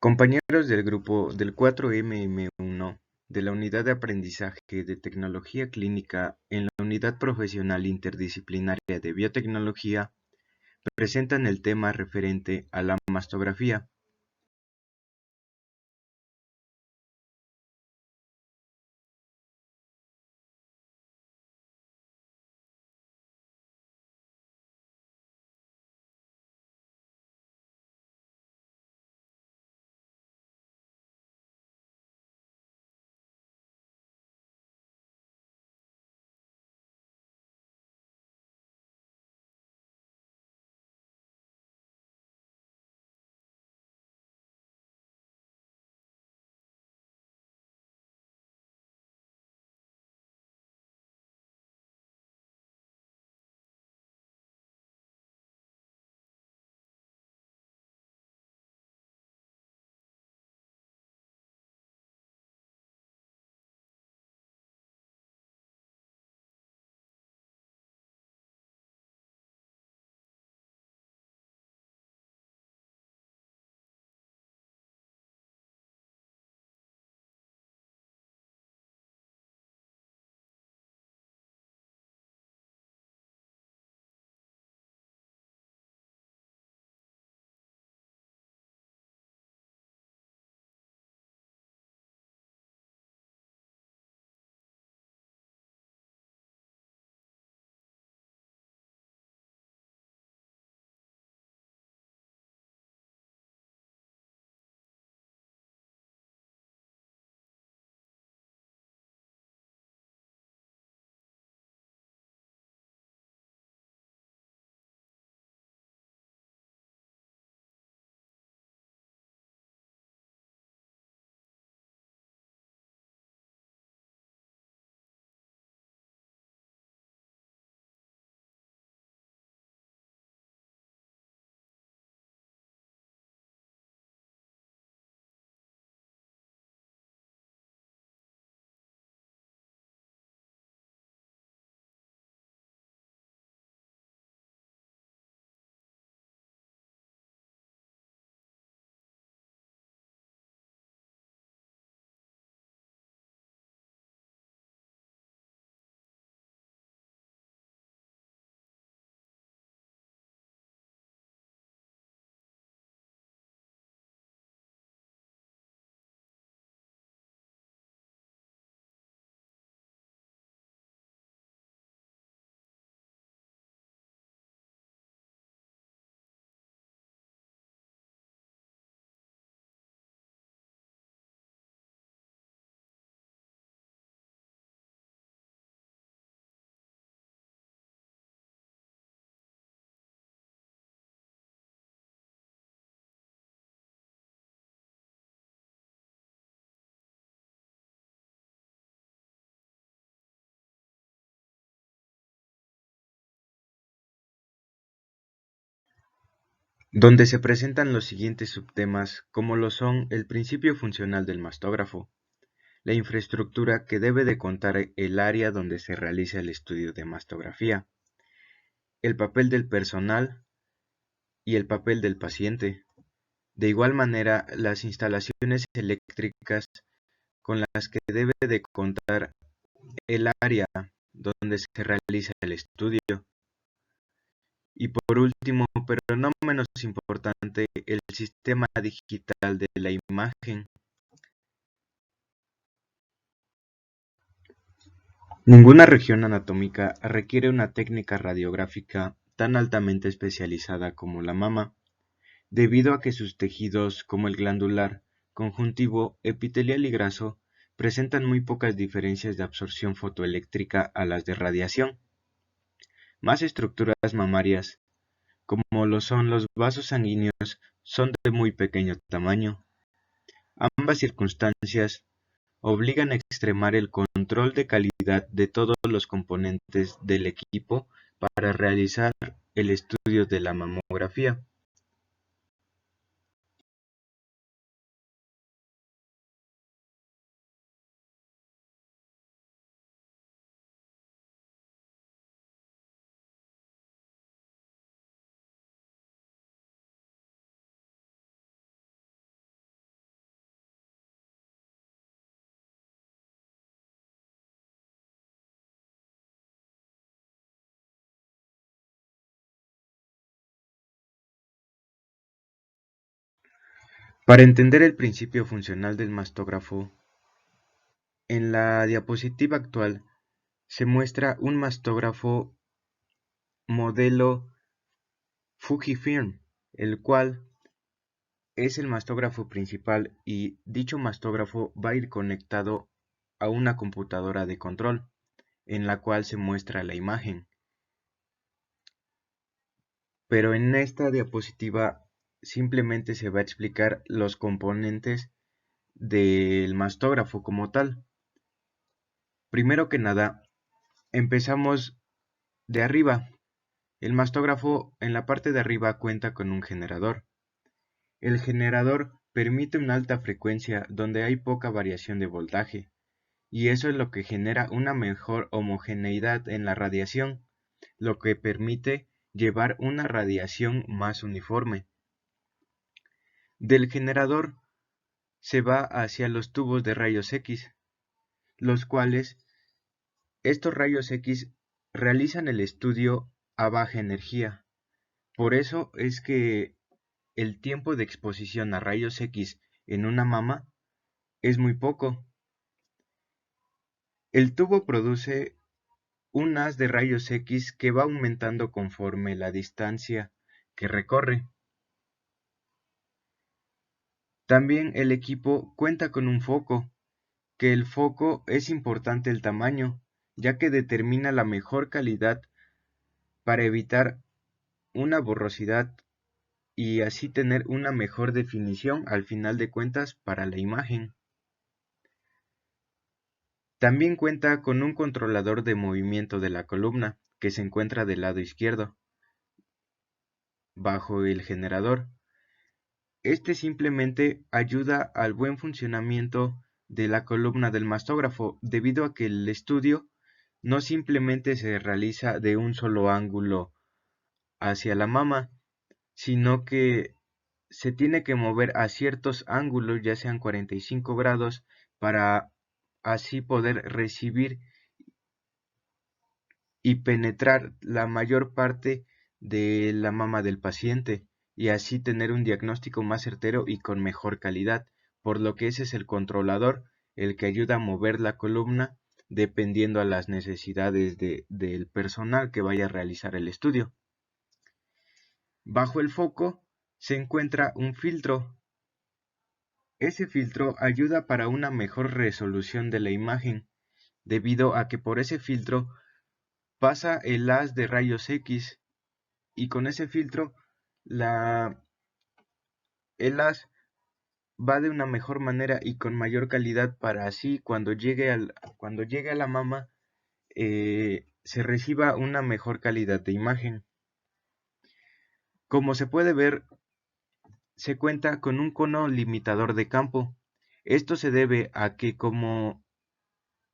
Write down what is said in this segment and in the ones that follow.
Compañeros del grupo del 4MM1 de la Unidad de Aprendizaje de Tecnología Clínica en la Unidad Profesional Interdisciplinaria de Biotecnología presentan el tema referente a la mastografía. Donde se presentan los siguientes subtemas como lo son el principio funcional del mastógrafo, la infraestructura que debe de contar el área donde se realiza el estudio de mastografía, el papel del personal y el papel del paciente. De igual manera, las instalaciones eléctricas con las que debe de contar el área donde se realiza el estudio. Y por último, pero no menos importante, el sistema digital de la imagen. Ninguna región anatómica requiere una técnica radiográfica tan altamente especializada como la mama, debido a que sus tejidos, como el glandular, conjuntivo, epitelial y graso, presentan muy pocas diferencias de absorción fotoeléctrica a las de radiación. Más estructuras mamarias, como lo son los vasos sanguíneos, son de muy pequeño tamaño. Ambas circunstancias obligan a extremar el control de calidad de todos los componentes del equipo para realizar el estudio de la mamografía. Para entender el principio funcional del mastógrafo, en la diapositiva actual se muestra un mastógrafo modelo Fujifilm, el cual es el mastógrafo principal y dicho mastógrafo va a ir conectado a una computadora de control, en la cual se muestra la imagen. Pero en esta diapositiva simplemente se va a explicar los componentes del mastógrafo como tal. Primero que nada, empezamos de arriba. El mastógrafo en la parte de arriba cuenta con un generador. El generador permite una alta frecuencia donde hay poca variación de voltaje, y eso es lo que genera una mejor homogeneidad en la radiación, lo que permite llevar una radiación más uniforme. Del generador se va hacia los tubos de rayos X, los cuales estos rayos X realizan el estudio a baja energía. Por eso es que el tiempo de exposición a rayos X en una mama es muy poco. El tubo produce un haz de rayos X que va aumentando conforme la distancia que recorre. También el equipo cuenta con un foco, que el foco es importante el tamaño, ya que determina la mejor calidad para evitar una borrosidad y así tener una mejor definición al final de cuentas para la imagen. También cuenta con un controlador de movimiento de la columna, que se encuentra del lado izquierdo, bajo el generador. Este simplemente ayuda al buen funcionamiento de la columna del mastógrafo, debido a que el estudio no simplemente se realiza de un solo ángulo hacia la mama, sino que se tiene que mover a ciertos ángulos, ya sean 45 grados, para así poder recibir y penetrar la mayor parte de la mama del paciente y así tener un diagnóstico más certero y con mejor calidad, por lo que ese es el controlador, el que ayuda a mover la columna dependiendo a las necesidades del personal que vaya a realizar el estudio. Bajo el foco se encuentra un filtro. Ese filtro ayuda para una mejor resolución de la imagen, debido a que por ese filtro pasa el haz de rayos X y con ese filtro la, el haz va de una mejor manera y con mayor calidad para así cuando llegue a la mama se reciba una mejor calidad de imagen. Como se puede ver, se cuenta con un cono limitador de campo. Esto se debe a que como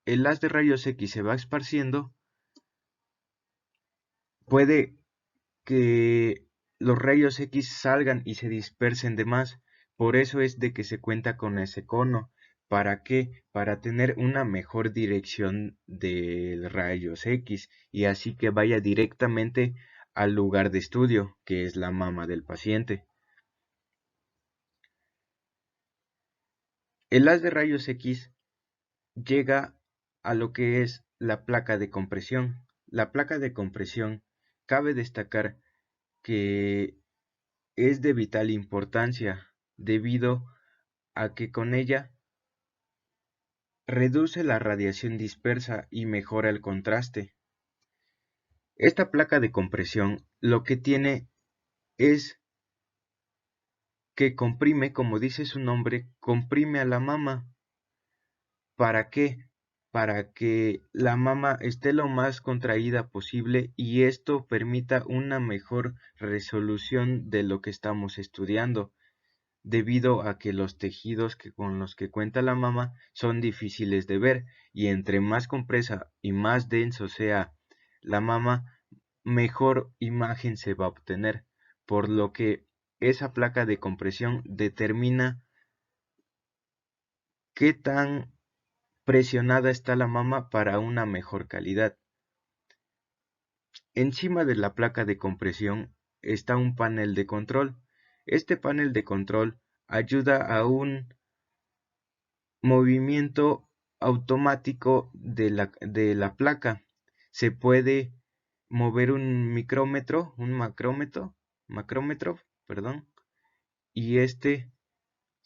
el haz de rayos X se va esparciendo, puede que los rayos X salgan y se dispersen de más. Por eso es de que se cuenta con ese cono. ¿Para qué? Para tener una mejor dirección de rayos X y así que vaya directamente al lugar de estudio, que es la mama del paciente. El haz de rayos X llega a lo que es la placa de compresión. La placa de compresión, cabe destacar que es de vital importancia debido a que con ella reduce la radiación dispersa y mejora el contraste. Esta placa de compresión lo que tiene es que comprime, como dice su nombre, comprime a la mama. ¿Para qué? Para que la mama esté lo más contraída posible y esto permita una mejor resolución de lo que estamos estudiando, debido a que los tejidos con los que cuenta la mama son difíciles de ver y entre más compresa y más denso sea la mama, mejor imagen se va a obtener, por lo que esa placa de compresión determina qué tan presionada está la mama para una mejor calidad. Encima de la placa de compresión está un panel de control. Este panel de control ayuda a un movimiento automático de la placa. Se puede mover un macrómetro, perdón, y este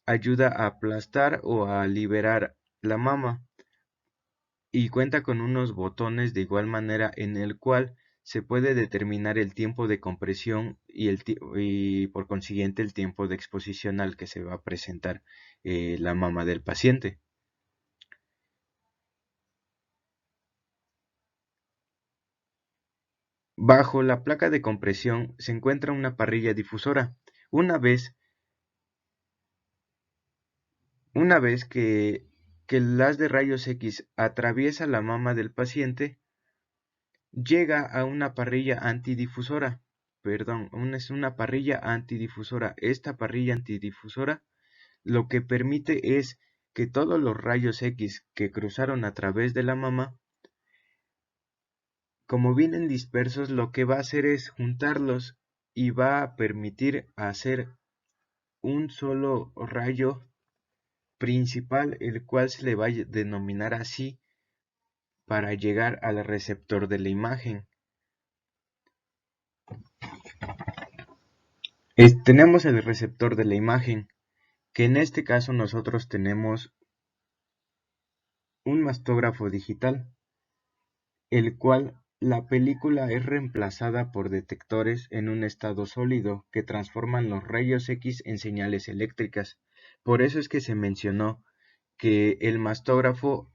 ayuda a aplastar o a liberar la mama, y cuenta con unos botones de igual manera en el cual se puede determinar el tiempo de compresión y por consiguiente el tiempo de exposición al que se va a presentar la mama del paciente. Bajo la placa de compresión se encuentra una parrilla difusora. Una vez, una vez que el haz de rayos X atraviesa la mama del paciente, llega a una parrilla antidifusora. Perdón, es una parrilla antidifusora. Esta parrilla antidifusora lo que permite es que todos los rayos X que cruzaron a través de la mama, como vienen dispersos, lo que va a hacer es juntarlos y va a permitir hacer un solo rayo principal, el cual se le va a denominar así para llegar al receptor de la imagen. Tenemos el receptor de la imagen, que en este caso nosotros tenemos un mastógrafo digital, el cual la película es reemplazada por detectores en un estado sólido que transforman los rayos X en señales eléctricas. Por eso es que se mencionó que el mastógrafo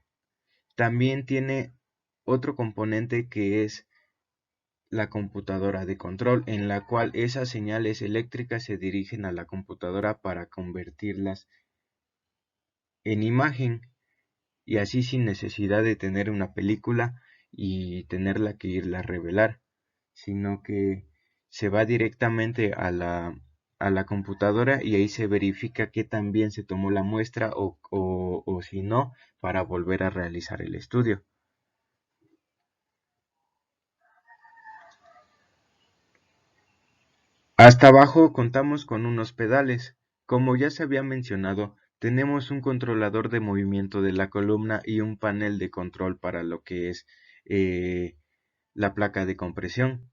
también tiene otro componente que es la computadora de control, en la cual esas señales eléctricas se dirigen a la computadora para convertirlas en imagen, y así sin necesidad de tener una película y tenerla que irla a revelar, sino que se va directamente a la computadora y ahí se verifica que también se tomó la muestra o si no, para volver a realizar el estudio. Hasta abajo contamos con unos pedales. Como ya se había mencionado, tenemos un controlador de movimiento de la columna y un panel de control para lo que es eh, la placa de compresión.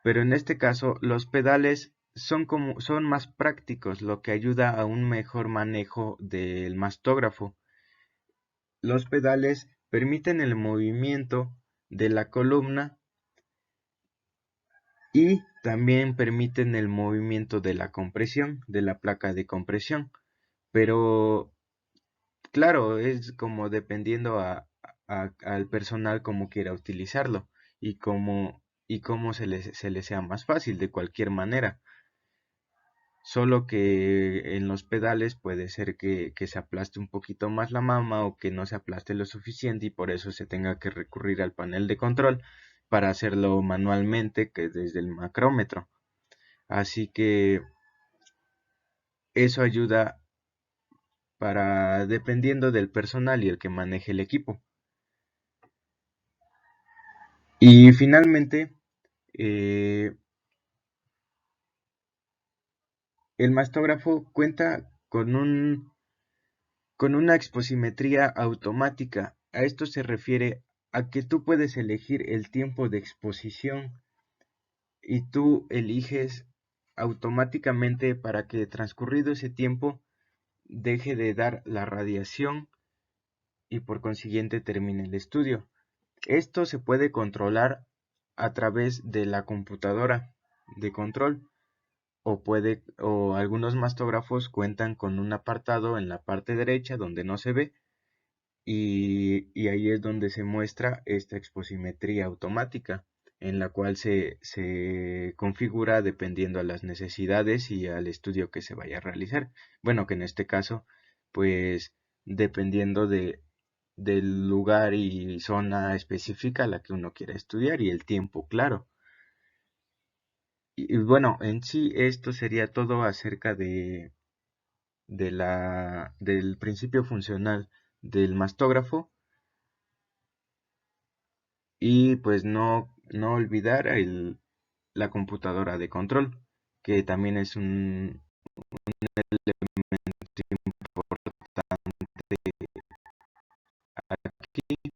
Pero en este caso los pedales son más prácticos, lo que ayuda a un mejor manejo del mastógrafo. Los pedales permiten el movimiento de la columna y también permiten el movimiento de la compresión, de la placa de compresión. Pero claro, es como dependiendo al personal como quiera utilizarlo y cómo se le sea más fácil de cualquier manera. Solo que en los pedales puede ser que se aplaste un poquito más la mama o que no se aplaste lo suficiente y por eso se tenga que recurrir al panel de control para hacerlo manualmente que desde el macrómetro. Así que eso ayuda para dependiendo del personal y el que maneje el equipo. Y finalmente, eh, el mastógrafo cuenta con una exposimetría automática. A esto se refiere a que tú puedes elegir el tiempo de exposición y tú eliges automáticamente para que transcurrido ese tiempo deje de dar la radiación y por consiguiente termine el estudio. Esto se puede controlar a través de la computadora de control o algunos mastógrafos cuentan con un apartado en la parte derecha donde no se ve y ahí es donde se muestra esta exposimetría automática en la cual se configura dependiendo a las necesidades y al estudio que se vaya a realizar. Bueno, que en este caso, pues dependiendo del lugar y zona específica a la que uno quiera estudiar y el tiempo, claro. Y bueno, en sí esto sería todo acerca del principio funcional del mastógrafo y pues no olvidar la computadora de control, que también es elemento importante aquí.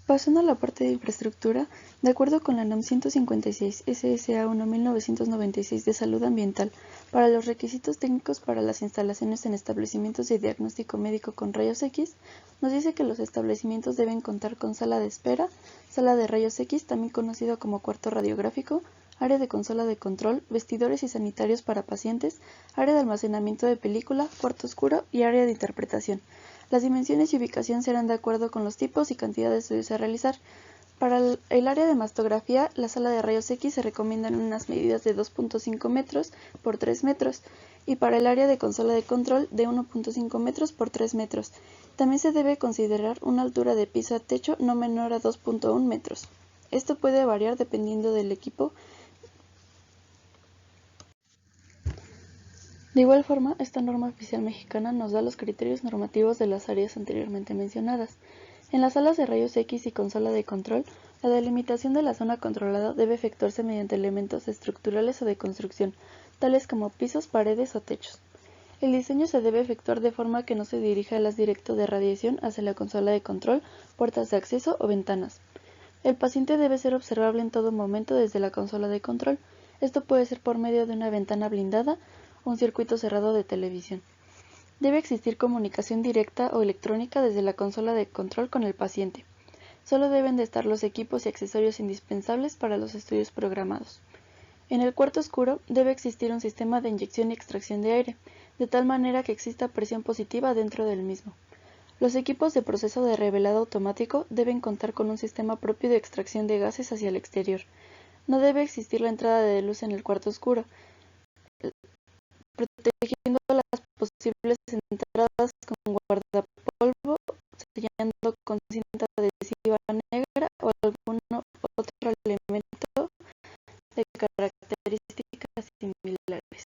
Pasando a la parte de infraestructura, de acuerdo con la NOM 156 SSA 1996 de Salud Ambiental, para los requisitos técnicos para las instalaciones en establecimientos de diagnóstico médico con rayos X, nos dice que los establecimientos deben contar con sala de espera, sala de rayos X, también conocido como cuarto radiográfico, área de consola de control, vestidores y sanitarios para pacientes, área de almacenamiento de película, cuarto oscuro y área de interpretación. Las dimensiones y ubicación serán de acuerdo con los tipos y cantidad de estudios a realizar. Para el área de mastografía, la sala de rayos X se recomiendan unas medidas de 2.5 metros por 3 metros y para el área de consola de control de 1.5 metros por 3 metros. También se debe considerar una altura de piso a techo no menor a 2.1 metros. Esto puede variar dependiendo del equipo. De igual forma, esta norma oficial mexicana nos da los criterios normativos de las áreas anteriormente mencionadas. En las salas de rayos X y consola de control, la delimitación de la zona controlada debe efectuarse mediante elementos estructurales o de construcción, tales como pisos, paredes o techos. El diseño se debe efectuar de forma que no se dirija el haz directo de radiación hacia la consola de control, puertas de acceso o ventanas. El paciente debe ser observable en todo momento desde la consola de control. Esto puede ser por medio de una ventana blindada o un circuito cerrado de televisión. Debe existir comunicación directa o electrónica desde la consola de control con el paciente. Solo deben de estar los equipos y accesorios indispensables para los estudios programados. En el cuarto oscuro debe existir un sistema de inyección y extracción de aire, de tal manera que exista presión positiva dentro del mismo. Los equipos de proceso de revelado automático deben contar con un sistema propio de extracción de gases hacia el exterior. No debe existir la entrada de luz en el cuarto oscuro, protegiendo las posibles entradas con guardapolvo, sellando con cinta adhesiva negra o algún otro elemento de características similares.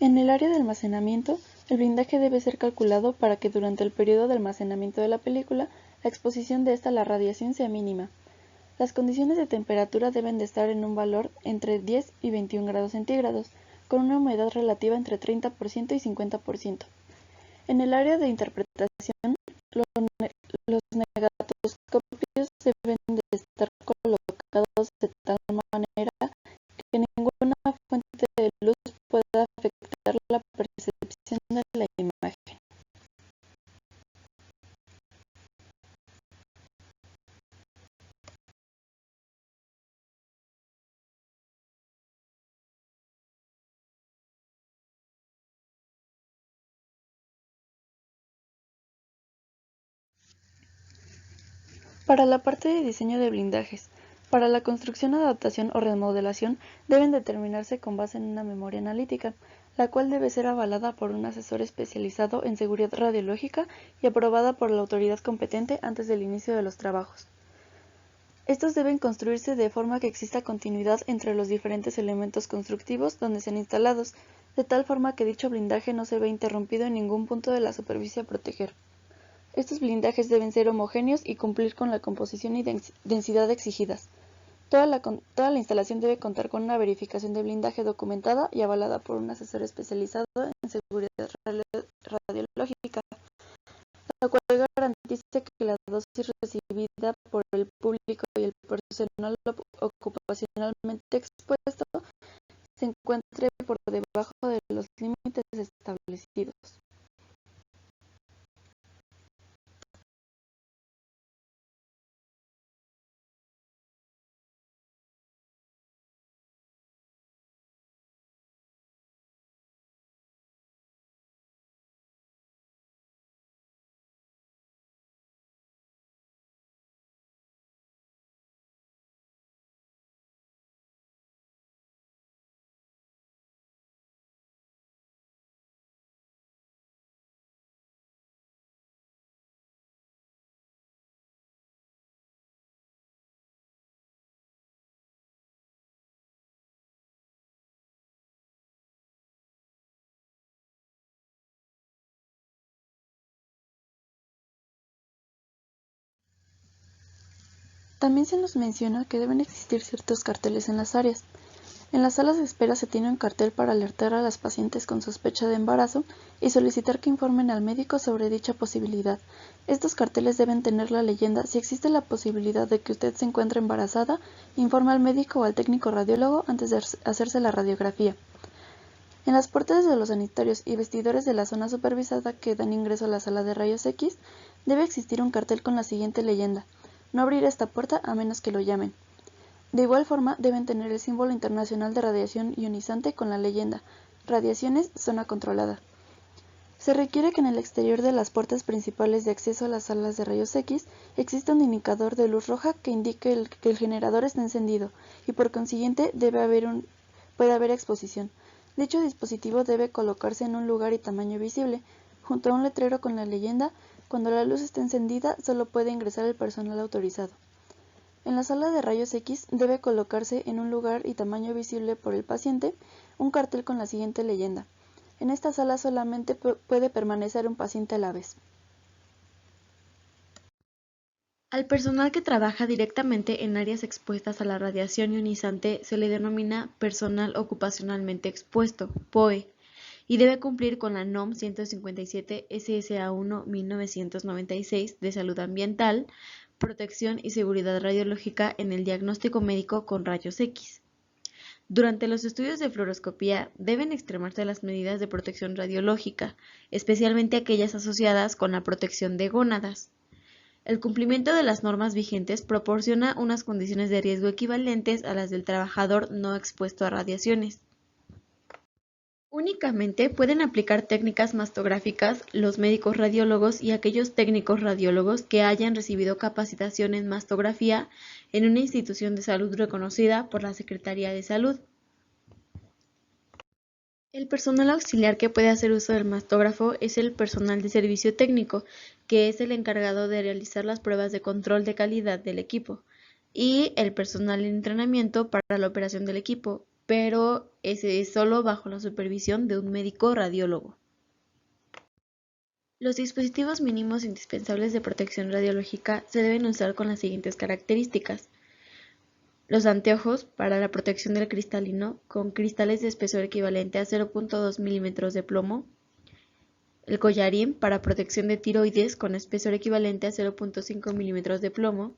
En el área de almacenamiento, el blindaje debe ser calculado para que durante el periodo de almacenamiento de la película, la exposición de esta a la radiación sea mínima. Las condiciones de temperatura deben de estar en un valor entre 10 y 21 grados centígrados, con una humedad relativa entre 30% y 50%. En el área de interpretación, los negatoscopios deben de estar colocados de tal manera que ninguna fuente de luz pueda afectar la percepción de la imagen. Para la parte de diseño de blindajes, para la construcción, adaptación o remodelación deben determinarse con base en una memoria analítica, la cual debe ser avalada por un asesor especializado en seguridad radiológica y aprobada por la autoridad competente antes del inicio de los trabajos. Estos deben construirse de forma que exista continuidad entre los diferentes elementos constructivos donde sean instalados, de tal forma que dicho blindaje no se vea interrumpido en ningún punto de la superficie a proteger. Estos blindajes deben ser homogéneos y cumplir con la composición y densidad exigidas. Toda la instalación debe contar con una verificación de blindaje documentada y avalada por un asesor especializado en seguridad radiológica, la cual garantice que la dosis recibida por el público y el personal ocupacionalmente expuesto se encuentre por debajo de los límites establecidos. También se nos menciona que deben existir ciertos carteles en las áreas. En las salas de espera se tiene un cartel para alertar a las pacientes con sospecha de embarazo y solicitar que informen al médico sobre dicha posibilidad. Estos carteles deben tener la leyenda: si existe la posibilidad de que usted se encuentre embarazada, informe al médico o al técnico radiólogo antes de hacerse la radiografía. En las puertas de los sanitarios y vestidores de la zona supervisada que dan ingreso a la sala de rayos X, debe existir un cartel con la siguiente leyenda: no abrir esta puerta a menos que lo llamen. De igual forma, deben tener el símbolo internacional de radiación ionizante con la leyenda: radiaciones, zona controlada. Se requiere que en el exterior de las puertas principales de acceso a las salas de rayos X exista un indicador de luz roja que indique que el generador está encendido y por consiguiente puede haber exposición. Dicho dispositivo debe colocarse en un lugar y tamaño visible, junto a un letrero con la leyenda: cuando la luz esté encendida, solo puede ingresar el personal autorizado. En la sala de rayos X debe colocarse en un lugar y tamaño visible por el paciente un cartel con la siguiente leyenda: en esta sala solamente puede permanecer un paciente a la vez. Al personal que trabaja directamente en áreas expuestas a la radiación ionizante se le denomina personal ocupacionalmente expuesto, POE, y debe cumplir con la NOM 157 SSA1 1996 de salud ambiental, protección y seguridad radiológica en el diagnóstico médico con rayos X. Durante los estudios de fluoroscopía deben extremarse las medidas de protección radiológica, especialmente aquellas asociadas con la protección de gónadas. El cumplimiento de las normas vigentes proporciona unas condiciones de riesgo equivalentes a las del trabajador no expuesto a radiaciones. Únicamente pueden aplicar técnicas mastográficas los médicos radiólogos y aquellos técnicos radiólogos que hayan recibido capacitación en mastografía en una institución de salud reconocida por la Secretaría de Salud. El personal auxiliar que puede hacer uso del mastógrafo es el personal de servicio técnico, que es el encargado de realizar las pruebas de control de calidad del equipo, y el personal en entrenamiento para la operación del equipo, pero ese es solo bajo la supervisión de un médico radiólogo. Los dispositivos mínimos indispensables de protección radiológica se deben usar con las siguientes características. Los anteojos para la protección del cristalino con cristales de espesor equivalente a 0.2 milímetros de plomo. El collarín para protección de tiroides con espesor equivalente a 0.5 milímetros de plomo.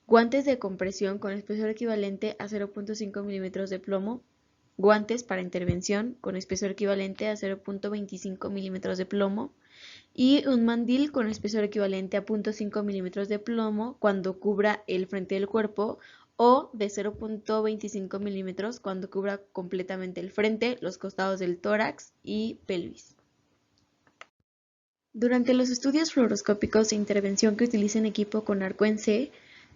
Guantes de compresión con espesor equivalente a 0.5 milímetros de plomo. Guantes para intervención con espesor equivalente a 0.25 milímetros de plomo. Y un mandil con espesor equivalente a 0.5 milímetros de plomo cuando cubra el frente del cuerpo o de 0.25 milímetros cuando cubra completamente el frente, los costados del tórax y pelvis. Durante los estudios fluoroscópicos de intervención que utilicen equipo con arco en C,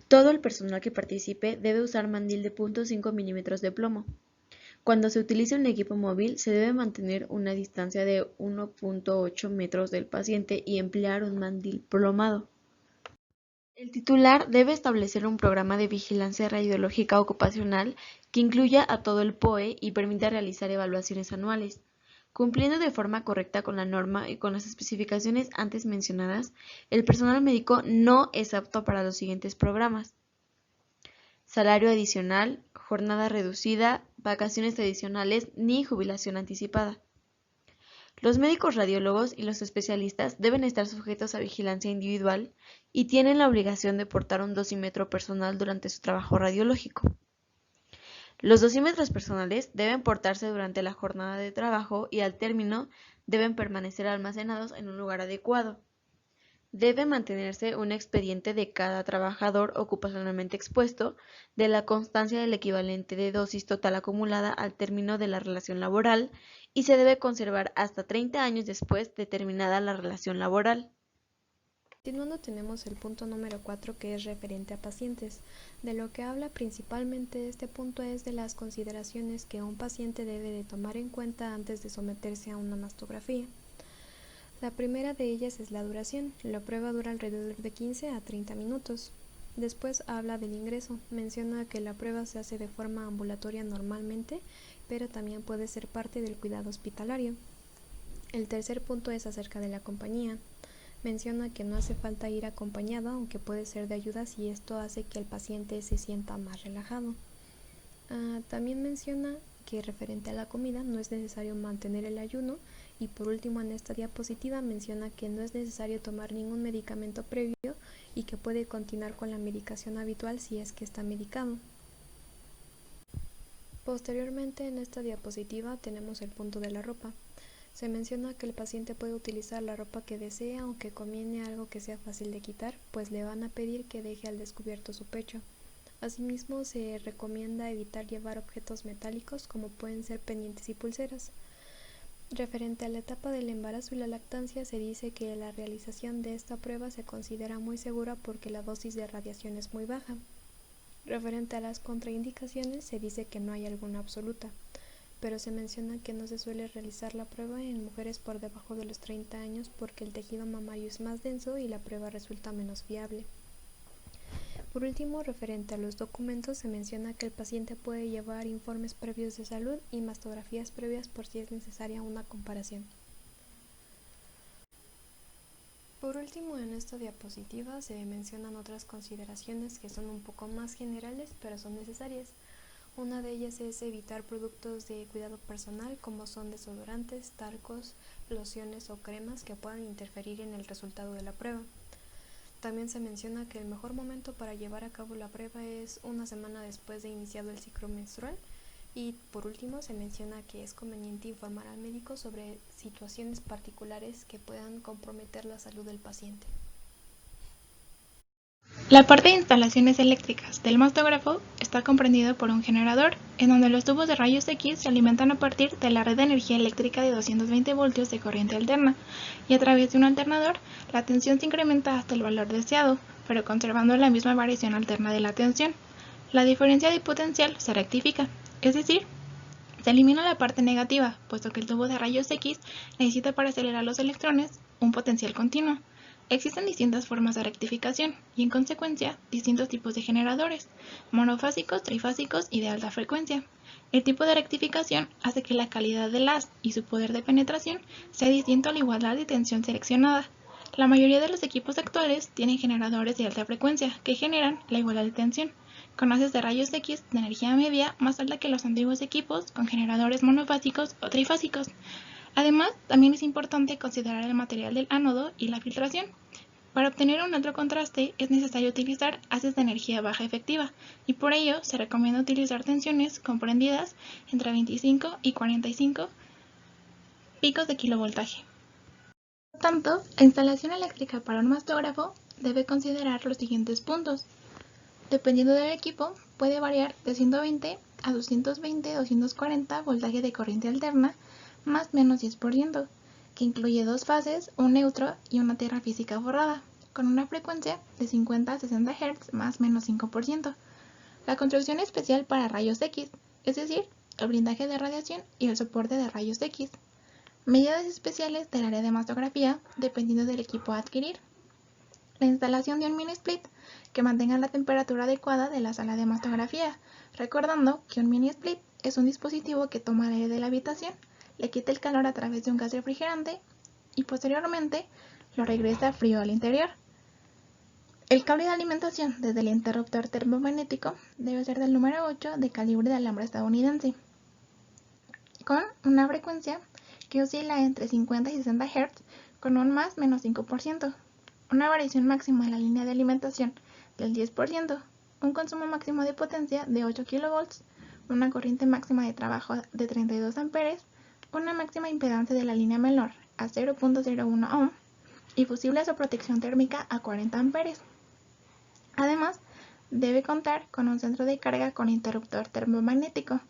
todo el personal que participe debe usar mandil de 0.5 milímetros de plomo. Cuando se utilice un equipo móvil, se debe mantener una distancia de 1.8 metros del paciente y emplear un mandil plomado. El titular debe establecer un programa de vigilancia radiológica ocupacional que incluya a todo el POE y permita realizar evaluaciones anuales. Cumpliendo de forma correcta con la norma y con las especificaciones antes mencionadas, el personal médico no es apto para los siguientes programas: salario adicional, jornada reducida, vacaciones adicionales ni jubilación anticipada. Los médicos radiólogos y los especialistas deben estar sujetos a vigilancia individual y tienen la obligación de portar un dosímetro personal durante su trabajo radiológico. Los dosímetros personales deben portarse durante la jornada de trabajo y al término deben permanecer almacenados en un lugar adecuado. Debe mantenerse un expediente de cada trabajador ocupacionalmente expuesto, de la constancia del equivalente de dosis total acumulada al término de la relación laboral y se debe conservar hasta 30 años después de terminada la relación laboral. Continuando tenemos el punto número 4 que es referente a pacientes. De lo que habla principalmente este punto es de las consideraciones que un paciente debe de tomar en cuenta antes de someterse a una mastografía. La primera de ellas es la duración. La prueba dura alrededor de 15 a 30 minutos. Después habla del ingreso. Menciona que la prueba se hace de forma ambulatoria normalmente, pero también puede ser parte del cuidado hospitalario. El tercer punto es acerca de la compañía. Menciona que no hace falta ir acompañado, aunque puede ser de ayuda si esto hace que el paciente se sienta más relajado. También menciona que referente a la comida no es necesario mantener el ayuno y por último en esta diapositiva menciona que no es necesario tomar ningún medicamento previo y que puede continuar con la medicación habitual si es que está medicado. Posteriormente en esta diapositiva tenemos el punto de la ropa. Se menciona que el paciente puede utilizar la ropa que desea, aunque conviene algo que sea fácil de quitar, pues le van a pedir que deje al descubierto su pecho. Asimismo, se recomienda evitar llevar objetos metálicos como pueden ser pendientes y pulseras. Referente a la etapa del embarazo y la lactancia, se dice que la realización de esta prueba se considera muy segura porque la dosis de radiación es muy baja. Referente a las contraindicaciones, se dice que no hay alguna absoluta, pero se menciona que no se suele realizar la prueba en mujeres por debajo de los 30 años porque el tejido mamario es más denso y la prueba resulta menos fiable. Por último, referente a los documentos, se menciona que el paciente puede llevar informes previos de salud y mastografías previas por si es necesaria una comparación. Por último, en esta diapositiva se mencionan otras consideraciones que son un poco más generales, pero son necesarias. Una de ellas es evitar productos de cuidado personal como son desodorantes, talcos, lociones o cremas que puedan interferir en el resultado de la prueba. También se menciona que el mejor momento para llevar a cabo la prueba es una semana después de iniciado el ciclo menstrual. Y por último se menciona que es conveniente informar al médico sobre situaciones particulares que puedan comprometer la salud del paciente. La parte de instalaciones eléctricas del mastógrafo está comprendido por un generador, en donde los tubos de rayos X se alimentan a partir de la red de energía eléctrica de 220 voltios de corriente alterna, y a través de un alternador, la tensión se incrementa hasta el valor deseado, pero conservando la misma variación alterna de la tensión. La diferencia de potencial se rectifica, es decir, se elimina la parte negativa, puesto que el tubo de rayos X necesita para acelerar los electrones un potencial continuo. Existen distintas formas de rectificación y, en consecuencia, distintos tipos de generadores, monofásicos, trifásicos y de alta frecuencia. El tipo de rectificación hace que la calidad del haz y su poder de penetración sea distinto a la igualdad de tensión seleccionada. La mayoría de los equipos actuales tienen generadores de alta frecuencia que generan la igualdad de tensión, con haces de rayos X de energía media más alta que los antiguos equipos con generadores monofásicos o trifásicos. Además, también es importante considerar el material del ánodo y la filtración. Para obtener un alto contraste es necesario utilizar haces de energía baja efectiva, y por ello se recomienda utilizar tensiones comprendidas entre 25 y 45 picos de kilovoltaje. Por lo tanto, la instalación eléctrica para un mastógrafo debe considerar los siguientes puntos. Dependiendo del equipo, puede variar de 120 a 220-240 voltaje de corriente alterna más menos 10%, que incluye dos fases, un neutro y una tierra física forrada, con una frecuencia de 50 a 60 Hz más menos 5%. La construcción especial para rayos X, es decir, el blindaje de radiación y el soporte de rayos X. Medidas especiales del área de mastografía dependiendo del equipo a adquirir. La instalación de un mini split que mantenga la temperatura adecuada de la sala de mastografía, recordando que un mini split es un dispositivo que toma el aire de la habitación, le quita el calor a través de un gas refrigerante y posteriormente lo regresa frío al interior. El cable de alimentación desde el interruptor termomagnético debe ser del número 8 de calibre de alambre estadounidense, con una frecuencia que oscila entre 50 y 60 Hz con un más menos 5%, una variación máxima en la línea de alimentación del 10%, un consumo máximo de potencia de 8 kV, una corriente máxima de trabajo de 32 amperes, una máxima impedancia de la línea menor a 0.01 ohm y fusibles o protección térmica a 40 amperes. Además, debe contar con un centro de carga con interruptor termomagnético,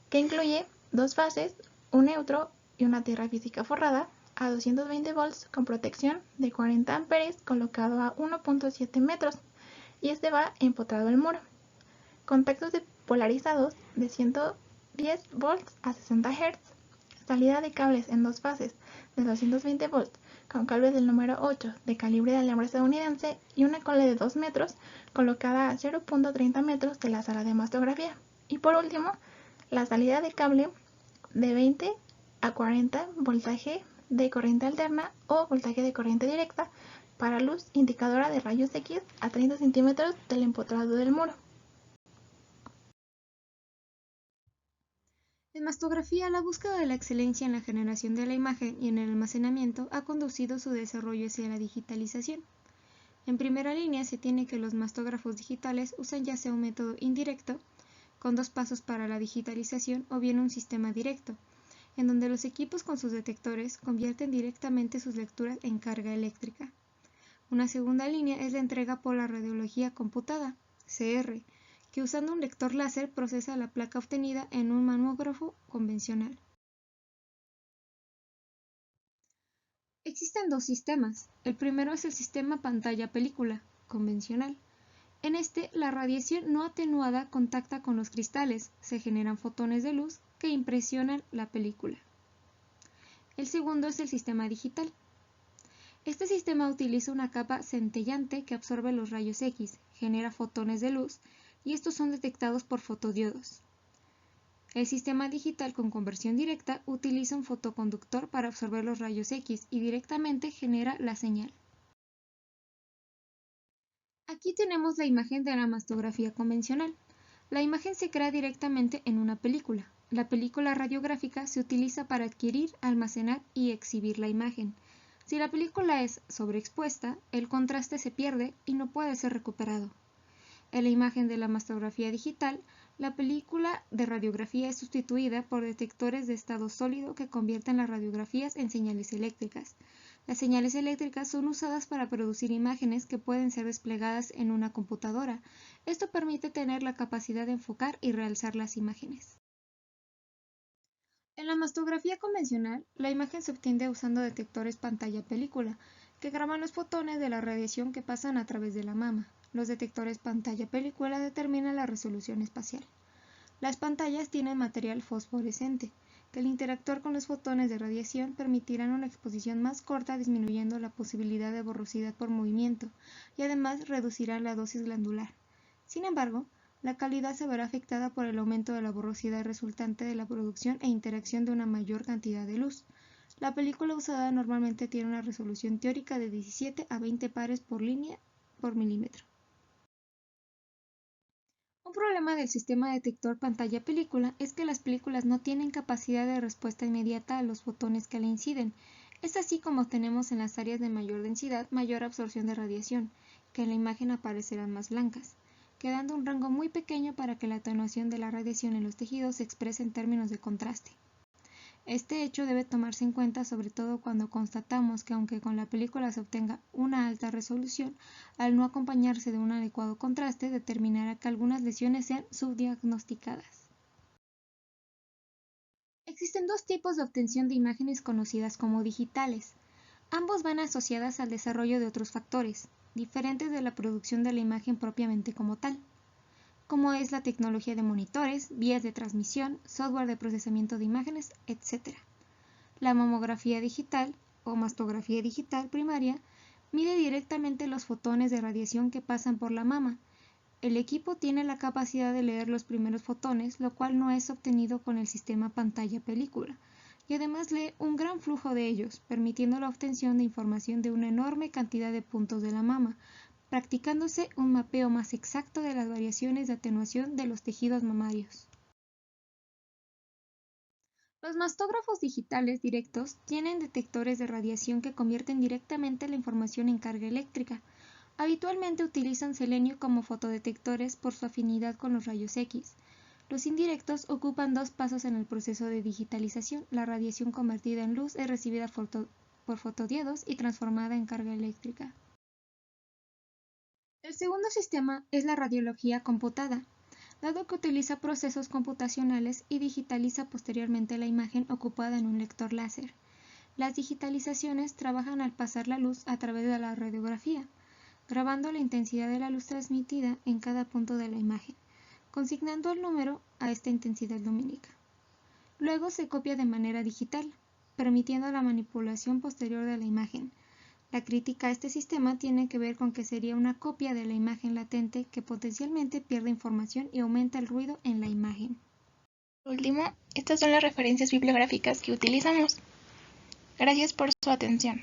que incluye dos fases, un neutro y una tierra física forrada a 220 volts con protección de 40 amperes colocado a 1.7 metros y este va empotrado al muro. Contactos polarizados de 110 volts a 60 Hz. Salida de cables en dos fases de 220 volts con cables del número 8 de calibre de alambre estadounidense y una cola de 2 metros colocada a 0.30 metros de la sala de mastografía. Y por último, la salida de cable de 20 a 40 voltaje de corriente alterna o voltaje de corriente directa para luz indicadora de rayos X a 30 centímetros del empotrado del muro. En mastografía, la búsqueda de la excelencia en la generación de la imagen y en el almacenamiento ha conducido su desarrollo hacia la digitalización. En primera línea se tiene que los mastógrafos digitales usan ya sea un método indirecto, con dos pasos para la digitalización, o bien un sistema directo, en donde los equipos con sus detectores convierten directamente sus lecturas en carga eléctrica. Una segunda línea es la entrega por la radiología computada, CR, que usando un lector láser procesa la placa obtenida en un mamógrafo convencional. Existen dos sistemas. El primero es el sistema pantalla-película, convencional. En este, la radiación no atenuada contacta con los cristales, se generan fotones de luz que impresionan la película. El segundo es el sistema digital. Este sistema utiliza una capa centellante que absorbe los rayos X, genera fotones de luz, y estos son detectados por fotodiodos. El sistema digital con conversión directa utiliza un fotoconductor para absorber los rayos X y directamente genera la señal. Aquí tenemos la imagen de la mastografía convencional. La imagen se crea directamente en una película. La película radiográfica se utiliza para adquirir, almacenar y exhibir la imagen. Si la película es sobreexpuesta, el contraste se pierde y no puede ser recuperado. En la imagen de la mastografía digital, la película de radiografía es sustituida por detectores de estado sólido que convierten las radiografías en señales eléctricas. Las señales eléctricas son usadas para producir imágenes que pueden ser desplegadas en una computadora. Esto permite tener la capacidad de enfocar y realzar las imágenes. En la mastografía convencional, la imagen se obtiene usando detectores pantalla-película, que graban los fotones de la radiación que pasan a través de la mama. Los detectores pantalla-película determinan la resolución espacial. Las pantallas tienen material fosforescente, que al interactuar con los fotones de radiación permitirán una exposición más corta, disminuyendo la posibilidad de borrosidad por movimiento y además reducirá la dosis glandular. Sin embargo, la calidad se verá afectada por el aumento de la borrosidad resultante de la producción e interacción de una mayor cantidad de luz. La película usada normalmente tiene una resolución teórica de 17 a 20 pares por línea por milímetro. Un problema del sistema detector pantalla-película es que las películas no tienen capacidad de respuesta inmediata a los fotones que le inciden. Es así como tenemos en las áreas de mayor densidad mayor absorción de radiación, que en la imagen aparecerán más blancas, quedando un rango muy pequeño para que la atenuación de la radiación en los tejidos se exprese en términos de contraste. Este hecho debe tomarse en cuenta sobre todo cuando constatamos que aunque con la película se obtenga una alta resolución, al no acompañarse de un adecuado contraste determinará que algunas lesiones sean subdiagnosticadas. Existen dos tipos de obtención de imágenes conocidas como digitales. Ambos van asociadas al desarrollo de otros factores, diferentes de la producción de la imagen propiamente como tal, como es la tecnología de monitores, vías de transmisión, software de procesamiento de imágenes, etc. La mamografía digital o mastografía digital primaria mide directamente los fotones de radiación que pasan por la mama. El equipo tiene la capacidad de leer los primeros fotones, lo cual no es obtenido con el sistema pantalla-película, y además lee un gran flujo de ellos, permitiendo la obtención de información de una enorme cantidad de puntos de la mama, practicándose un mapeo más exacto de las variaciones de atenuación de los tejidos mamarios. Los mastógrafos digitales directos tienen detectores de radiación que convierten directamente la información en carga eléctrica. Habitualmente utilizan selenio como fotodetectores por su afinidad con los rayos X. Los indirectos ocupan dos pasos en el proceso de digitalización. La radiación convertida en luz es recibida por fotodiodos y transformada en carga eléctrica. El segundo sistema es la radiología computada, dado que utiliza procesos computacionales y digitaliza posteriormente la imagen ocupada en un lector láser. Las digitalizaciones trabajan al pasar la luz a través de la radiografía, grabando la intensidad de la luz transmitida en cada punto de la imagen, consignando el número a esta intensidad lumínica. Luego se copia de manera digital, permitiendo la manipulación posterior de la imagen. La crítica a este sistema tiene que ver con que sería una copia de la imagen latente que potencialmente pierde información y aumenta el ruido en la imagen. Por último, estas son las referencias bibliográficas que utilizamos. Gracias por su atención.